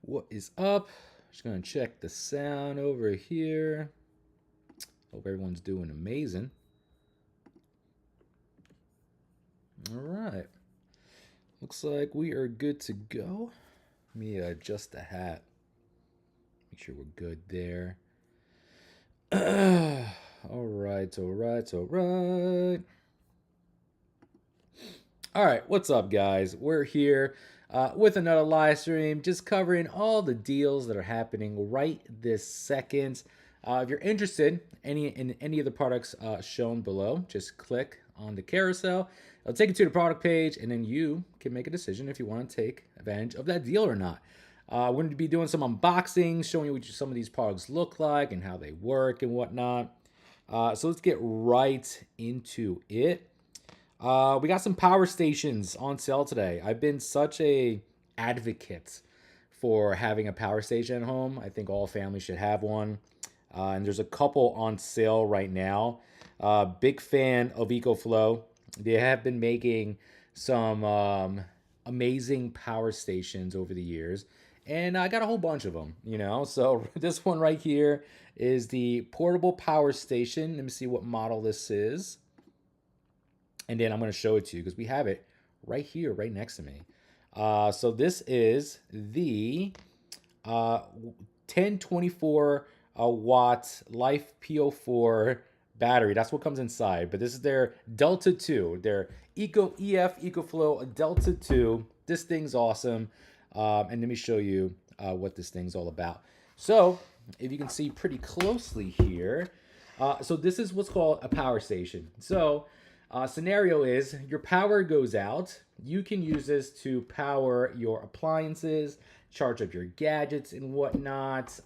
What is up? Just gonna check the sound over here. Hope everyone's doing amazing. All right. Looks like we are good to go. Let me adjust the hat. Make sure we're good there. All right, all right, all right. All right, what's up, guys? We're here with another live stream, just covering all the deals that are happening right this second. If you're interested in any of the products shown below, just click on the carousel. It'll take you to the product page, and then you can make a decision if you want to take advantage of that deal or not. We're going to be doing some unboxings, showing you what some of these products look like and how they work and whatnot. So let's get right into it. We got some power stations on sale today. I've been such a advocate for having a power station at home. I think all families should have one. And there's a couple on sale right now. Big fan of EcoFlow. They have been making some amazing power stations over the years. And I got a whole bunch of them, you know. So this one right here is the portable power station. Let me see what model this is. And then I'm going to show it to you because we have it right here, right next to me. So this is the 1024 watt Life PO4 battery. That's what comes inside. But this is their Delta 2, their EcoFlow Delta 2. This thing's awesome. And let me show you what this thing's all about. So if you can see pretty closely here, so this is what's called a power station. So scenario is your power goes out. You can use this to power your appliances, charge up your gadgets and whatnot.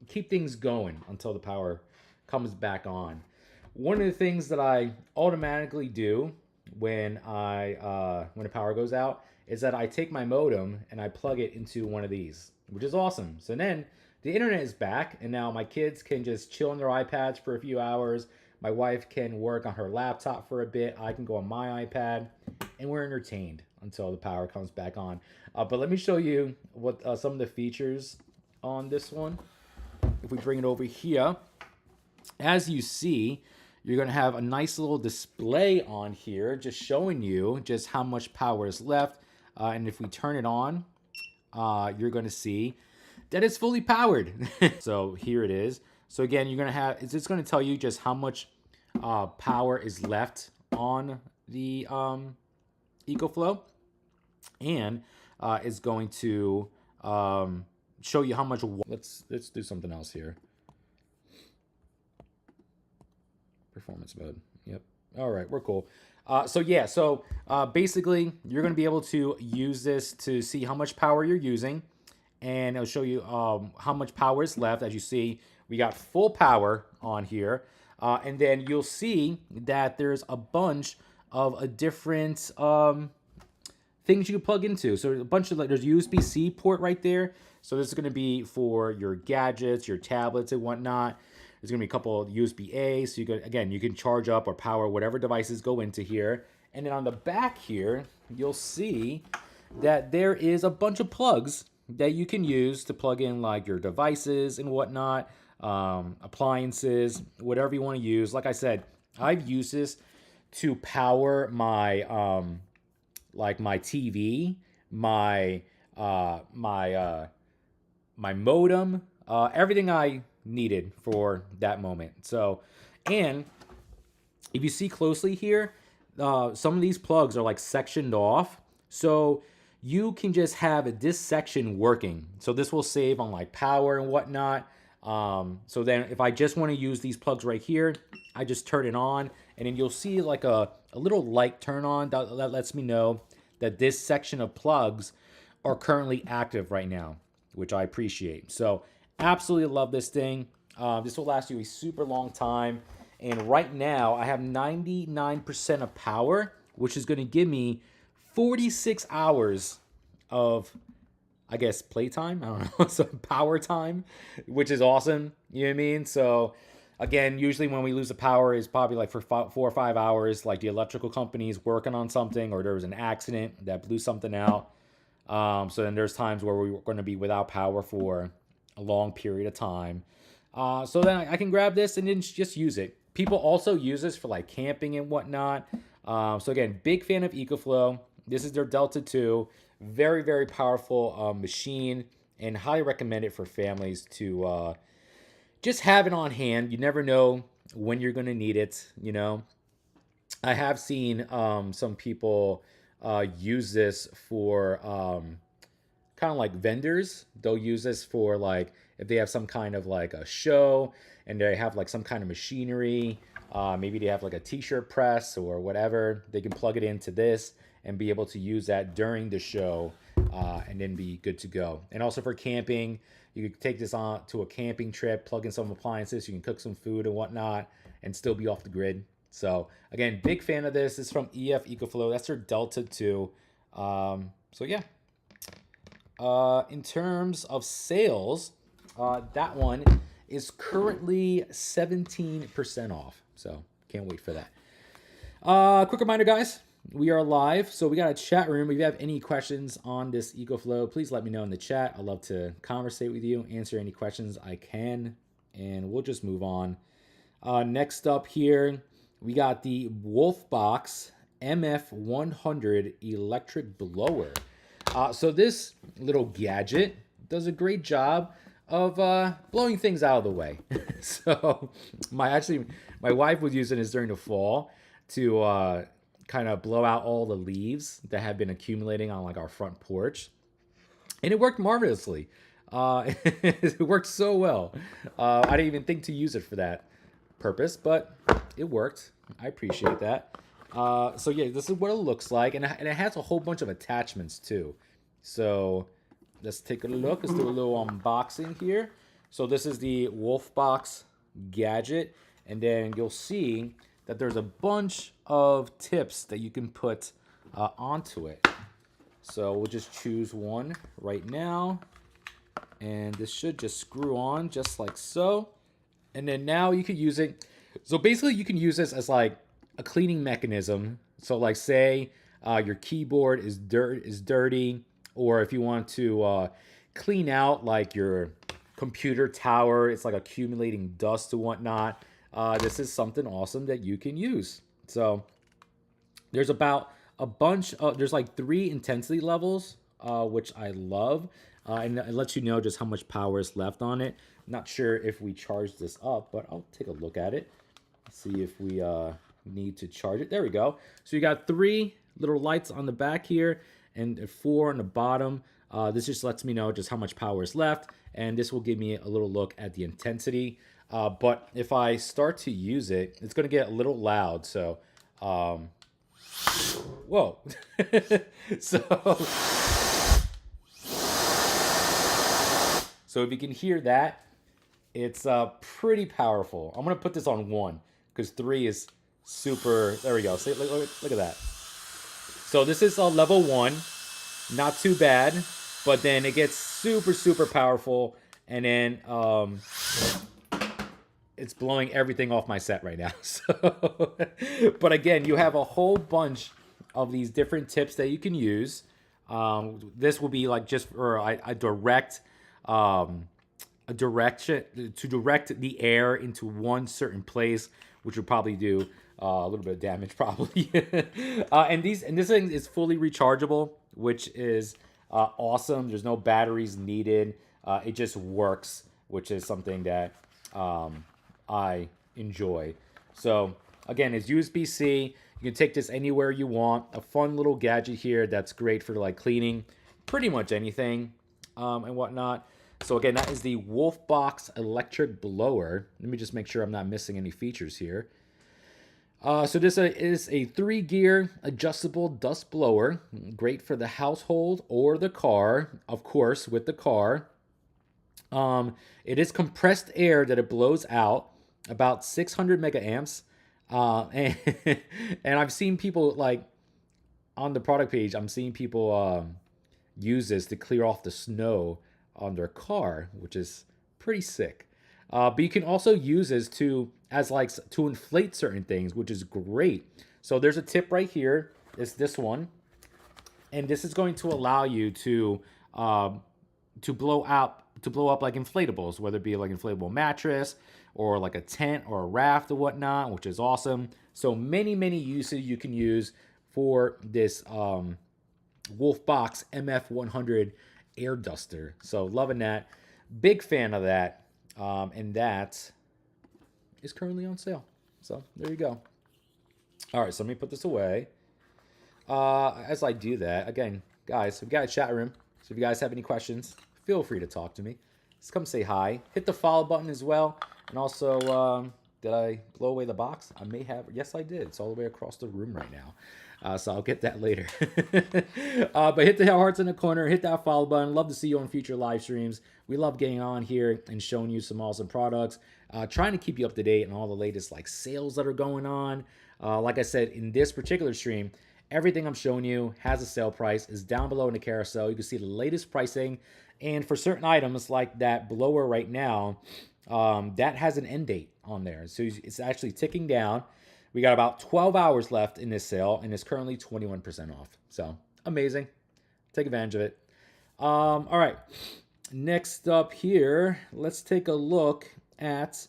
Keep things going until the power comes back on. One of the things that I automatically do when the power goes out is that I take my modem and I plug it into one of these, which is awesome. So then the internet is back, and now my kids can just chill on their iPads for a few hours. My wife can work on her laptop for a bit. I can go on my iPad, and we're entertained until the power comes back on. But let me show you what some of the features on this one. If we bring it over here, as you see, you're going to have a nice little display on here just showing you just how much power is left. And if we turn it on, you're going to see that it's fully powered. So here it is. So again, you're going to have, it's just going to tell you just how much power is left on the EcoFlow, and is going to show you how much. Let's do something else here. Performance mode. Yep. All right, we're cool. So basically, you're going to be able to use this to see how much power you're using, and it'll show you how much power is left. As you see, we got full power on here, and then you'll see that there's a bunch of different things you can plug into. So a bunch of, like, there's a USB-C port right there. So this is going to be for your gadgets, your tablets, and whatnot. There's going to be a couple of USB-A, so you can charge up or power whatever devices go into here. And then on the back here, you'll see that there is a bunch of plugs that you can use to plug in, like, your devices and whatnot, appliances, whatever you want to use. Like I said, I've used this to power my like my TV, my modem, everything I needed for that moment. So, and if you see closely here, some of these plugs are like sectioned off. So you can just have this section working. So this will save on like power and whatnot. So then if I just want to use these plugs right here, I just turn it on, and then you'll see like a little light turn on that lets me know that this section of plugs are currently active right now, which I appreciate. So absolutely love this thing. This will last you a super long time. And right now I have 99% of power, which is going to give me 46 hours of, I guess, playtime. I don't know, some power time, which is awesome. You know what I mean? So again, usually when we lose the power is probably like for 4 or 5 hours, like the electrical company's working on something, or there was an accident that blew something out. So then there's times where we're going to be without power for a long period of time. So then I can grab this and then just use it. People also use this for like camping and whatnot. So again, big fan of EcoFlow. This is their Delta 2. Very, very powerful machine, and highly recommend it for families to just have it on hand. You never know when you're going to need it, you know. I have seen some people use this for kind of like vendors. They'll use this for like if they have some kind of like a show and they have like some kind of machinery. Maybe they have like a t-shirt press or whatever. They can plug it into this and be able to use that during the show, and then be good to go. And also for camping, you could take this on to a camping trip, plug in some appliances. You can cook some food and whatnot, and still be off the grid. So again, big fan of this. This is from EF EcoFlow. That's their Delta 2. So yeah. In terms of sales, that one is currently 17% off. So can't wait for that. Quick reminder, guys. We are live, so we got a chat room. If you have any questions on this EcoFlow, please let me know in the chat. I'd love to conversate with you, answer any questions I can, and we'll just move on. Next up here, we got the Wolfbox MF100 electric blower. So this little gadget does a great job of blowing things out of the way. So my wife was using this during the fall to kind of blow out all the leaves that have been accumulating on like our front porch, and it worked marvelously. It worked so well. I didn't even think to use it for that purpose, but it worked. I appreciate that. So yeah, this is what it looks like, and it has a whole bunch of attachments too. So let's take a look. Let's do a little unboxing here. So this is the Wolfbox gadget, and then you'll see that there's a bunch of tips that you can put onto it. So we'll just choose one right now, and this should just screw on just like so. And then now you can use it. So basically you can use this as like a cleaning mechanism. So like say your keyboard is dirty, or if you want to clean out like your computer tower, it's like accumulating dust and whatnot. This is something awesome that you can use. So there's about a bunch of, there's like 3 intensity levels, which I love. And it lets you know just how much power is left on it. Not sure if we charge this up, but I'll take a look at it. See if we need to charge it. There we go. So you got 3 little lights on the back here and 4 on the bottom. This just lets me know just how much power is left, and this will give me a little look at the intensity. But if I start to use it, it's going to get a little loud. So, whoa. So if you can hear that, it's pretty powerful. I'm going to put this on 1 because 3 is super. There we go. See, look at that. So this is level 1. Not too bad, but then it gets super, super powerful. And then it's blowing everything off my set right now. So, but again, you have a whole bunch of these different tips that you can use. This will be like just for a direction to direct the air into one certain place, which would probably do a little bit of damage, probably. And this thing is fully rechargeable, which is awesome. There's no batteries needed. It just works, which is something that I enjoy. So again, it's USB-C. You can take this anywhere you want. A fun little gadget here that's great for like cleaning pretty much anything and whatnot. So again, that is the Wolfbox electric blower. Let me just make sure I'm not missing any features here. So this is a 3-gear adjustable dust blower. Great for the household or the car, of course, with the car. It is compressed air that it blows out, about 600 megaamps. And, and I've seen people like on the product page, I'm seeing people use this to clear off the snow on their car, which is pretty sick. But you can also use this to inflate certain things, which is great. So there's a tip right here. It's this one. and this is going to allow you um, to blow up like inflatables, whether it be like inflatable mattress or like a tent or a raft or whatnot, which is awesome. So many uses you can use for this Wolfbox MF100 air duster. So loving that, big fan of that, and that is currently on sale. So there you go. All right, so let me put this away. As I do that, again, guys, we've got a chat room. So if you guys have any questions, feel free to talk to me. Just come say hi. Hit the follow button as well. And also, did I blow away the box? I may have. Yes, I did. It's all the way across the room right now. So I'll get that later. But hit the hearts in the corner. Hit that follow button. Love to see you on future live streams. We love getting on here and showing you some awesome products. Trying to keep you up to date on all the latest like sales that are going on. Like I said, in this particular stream, everything I'm showing you has a sale price, is down below in the carousel. You can see the latest pricing. And for certain items like that blower right now, that has an end date on there. So it's actually ticking down. We got about 12 hours left in this sale, and it's currently 21% off. So amazing. Take advantage of it. All right. Next up here, let's take a look at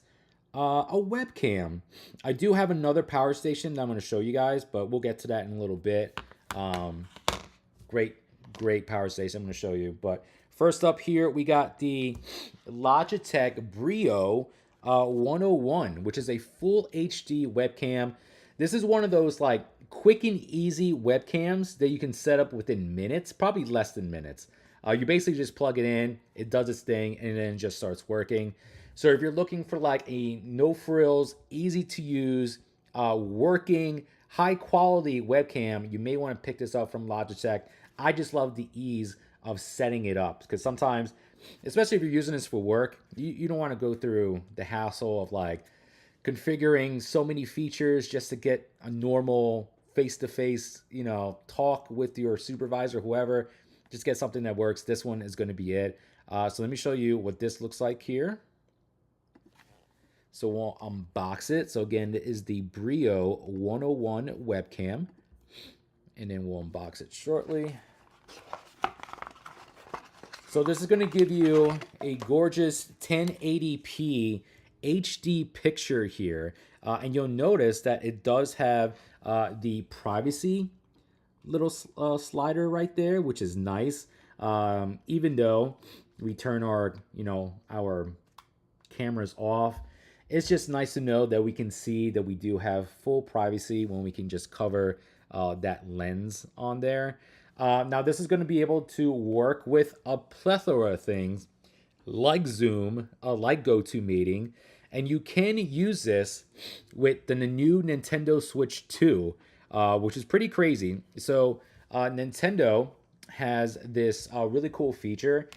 a webcam. I do have another power station that I'm going to show you guys, but we'll get to that in a little bit. Great power station I'm going to show you. But first up here, we got the Logitech Brio 101, which is a full HD webcam. This is one of those like quick and easy webcams that you can set up within minutes, probably less than minutes. You basically just plug it in, it does its thing, and then it just starts working. So if you're looking for like a no frills, easy to use, working, high quality webcam, you may want to pick this up from Logitech. I just love the ease of setting it up because sometimes, especially if you're using this for work, you don't want to go through the hassle of like configuring so many features just to get a normal face-to-face, talk with your supervisor, whoever. Just get something that works. This one is going to be it. So let me show you what this looks like here. So we'll unbox it. So again, this is the Brio 101 webcam. And then we'll unbox it shortly. So this is going to give you a gorgeous 1080p HD picture here. And you'll notice that it does have the privacy little slider right there, which is nice. Even though we turn our cameras off, it's just nice to know that we can see that we do have full privacy when we can just cover that lens on there. Now this is going to be able to work with a plethora of things like Zoom, like GoToMeeting, and you can use this with the new Nintendo Switch 2, which is pretty crazy. So Nintendo has this really cool feature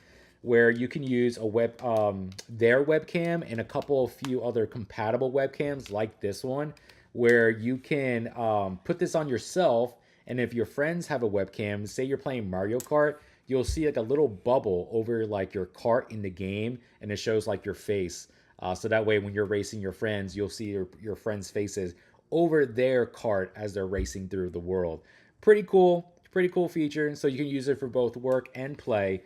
where you can use their webcam and a few other compatible webcams like this one, where you can put this on yourself, and if your friends have a webcam, say you're playing Mario Kart, you'll see like a little bubble over like your cart in the game, and it shows like your face. So that way when you're racing your friends, you'll see your friends' faces over their cart as they're racing through the world. Pretty cool feature. So you can use it for both work and play.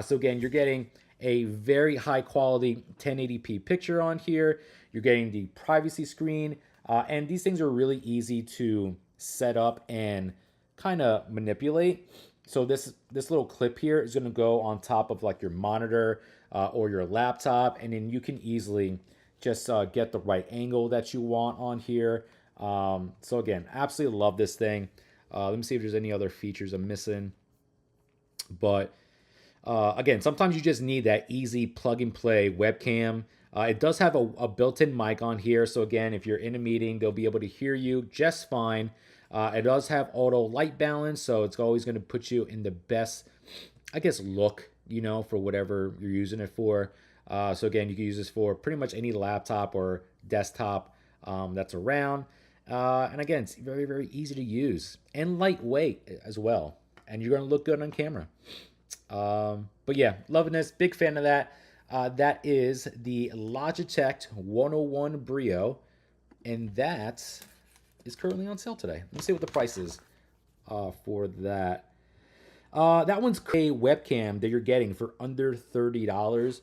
So again, you're getting a very high quality 1080p picture on here. You're getting the privacy screen, and these things are really easy to set up and kind of manipulate. So this little clip here is going to go on top of like your monitor or your laptop, and then you can easily just get the right angle that you want on here. So again, absolutely love this thing. Let me see if there's any other features I'm missing. But again, sometimes you just need that easy plug and play webcam. It does have a built-in mic on here. So again, if you're in a meeting, they'll be able to hear you just fine. It does have auto light balance, so it's always going to put you in the best, I guess, look, for whatever you're using it for. So again, you can use this for pretty much any laptop or desktop that's around. And again, it's very, very easy to use and lightweight as well. And you're going to look good on camera. But yeah, loving this. Big fan of that. That is the Logitech 101 Brio. And that is currently on sale today. Let's see what the price is for that. That one's a webcam that you're getting for under $30,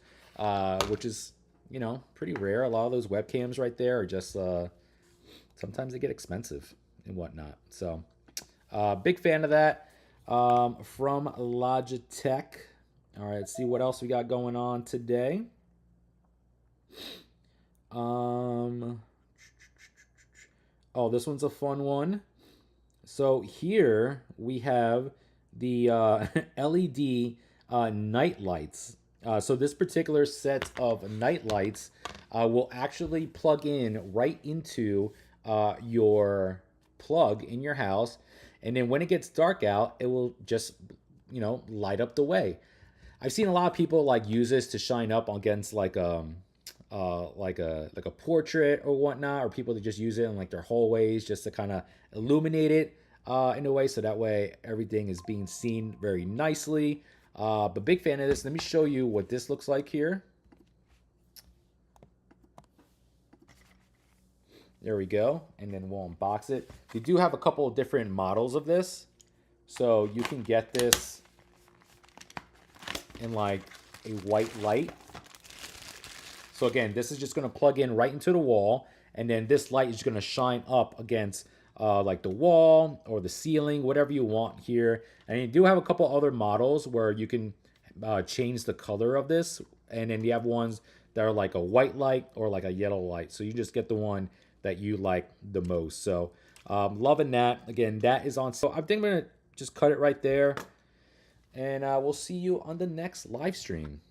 which is, you know, pretty rare. A lot of those webcams right there are just sometimes they get expensive and whatnot. So, big fan of that from Logitech. All right, let's see what else we got going on today. Oh, this one's a fun one. So here we have the LED night lights. So this particular set of night lights will actually plug in right into your plug in your house, and then when it gets dark out, it will just, you know, light up the way. I've seen a lot of people like use this to shine up against like a portrait or whatnot, or people that just use it in like their hallways just to kind of illuminate it in a way, so that way everything is being seen very nicely. But big fan of this. Let me show you what this looks like here. There we go, and then we'll unbox it. You do have a couple of different models of this, so you can get this in like a white light. So again, this is just going to plug in right into the wall, and then this light is going to shine up against like the wall or the ceiling, whatever you want here. And you do have a couple other models where you can change the color of this, and then you have ones that are like a white light or like a yellow light. So you just get the one that you like the most. So loving that. Again, that is on. So I think I'm going to just cut it right there, and we'll see you on the next live stream.